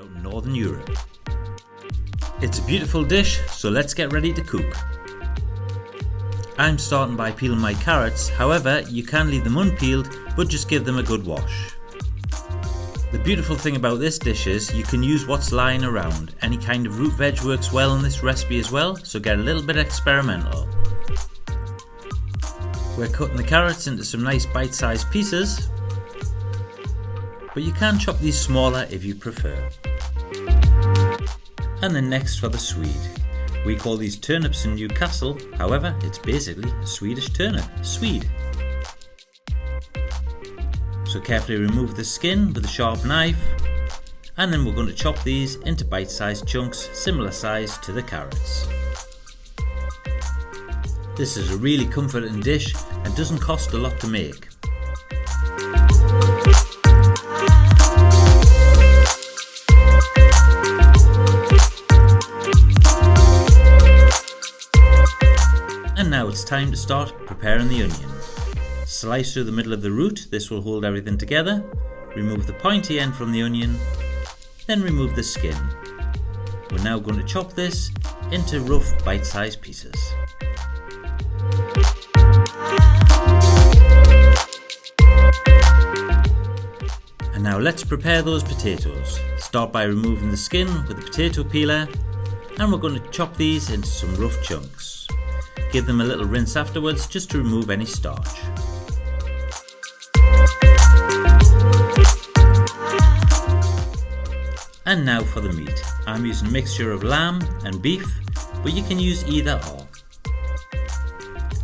throughout Northern Europe. It's a beautiful dish, so let's get ready to cook. I'm starting by peeling my carrots, however you can leave them unpeeled but just give them a good wash. The beautiful thing about this dish is you can use what's lying around. Any kind of root veg works well in this recipe as well, so get a little bit experimental. We're cutting the carrots into some nice bite-sized pieces, but you can chop these smaller if you prefer. And then next for the swede. We call these turnips in Newcastle, however it's basically a Swedish turnip, swede. So carefully remove the skin with a sharp knife, and then we're going to chop these into bite-sized chunks similar size to the carrots. This is a really comforting dish and doesn't cost a lot to make. And now it's time to start preparing the onion. Slice through the middle of the root, this will hold everything together. Remove the pointy end from the onion, then remove the skin. We're now going to chop this into rough bite-sized pieces. And now let's prepare those potatoes. Start by removing the skin with a potato peeler, and we're going to chop these into some rough chunks. Give them a little rinse afterwards just to remove any starch. And now for the meat. I'm using a mixture of lamb and beef, but you can use either or.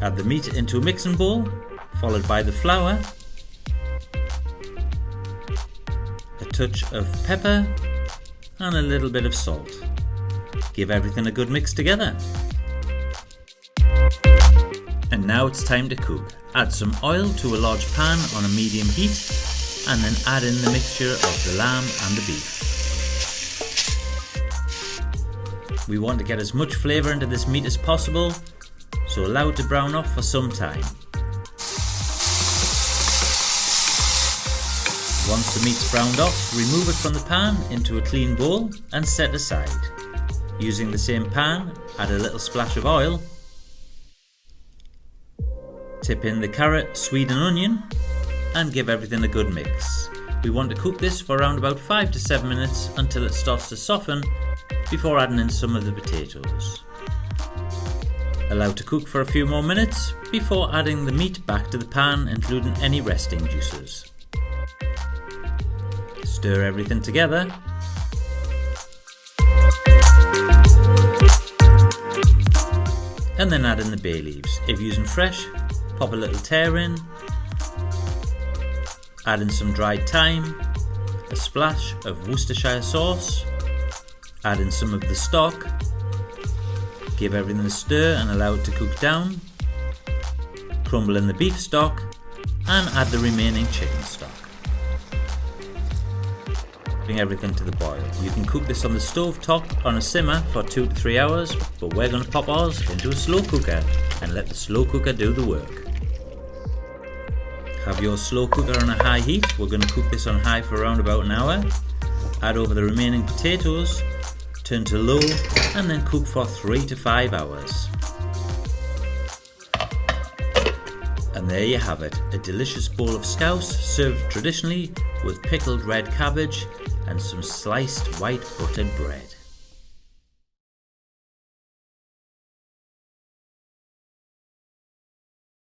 Add the meat into a mixing bowl, followed by the flour, a touch of pepper and a little bit of salt. Give everything a good mix together. And now it's time to cook. Add some oil to a large pan on a medium heat, and then add in the mixture of the lamb and the beef. We want to get as much flavour into this meat as possible, so allow it to brown off for some time. Once the meat's browned off, remove it from the pan into a clean bowl and set aside. Using the same pan, add a little splash of oil. Tip in the carrot, swede and onion and give everything a good mix. We want to cook this for around about 5 to 7 minutes until it starts to soften before adding in some of the potatoes. Allow to cook for a few more minutes before adding the meat back to the pan, including any resting juices. Stir everything together. And then add in the bay leaves. If using fresh, pop a little tear in. Add in some dried thyme, a splash of Worcestershire sauce. Add in some of the stock. Give everything a stir and allow it to cook down. Crumble in the beef stock and add the remaining chicken stock. Bring everything to the boil. You can cook this on the stove top on a simmer for 2 to 3 hours, but we're going to pop ours into a slow cooker and let the slow cooker do the work. Have your slow cooker on a high heat. We're going to cook this on high for around about an hour. Add over the remaining potatoes, turn to low and then cook for 3 to 5 hours. And there you have it, a delicious bowl of scouse served traditionally with pickled red cabbage and some sliced white buttered bread.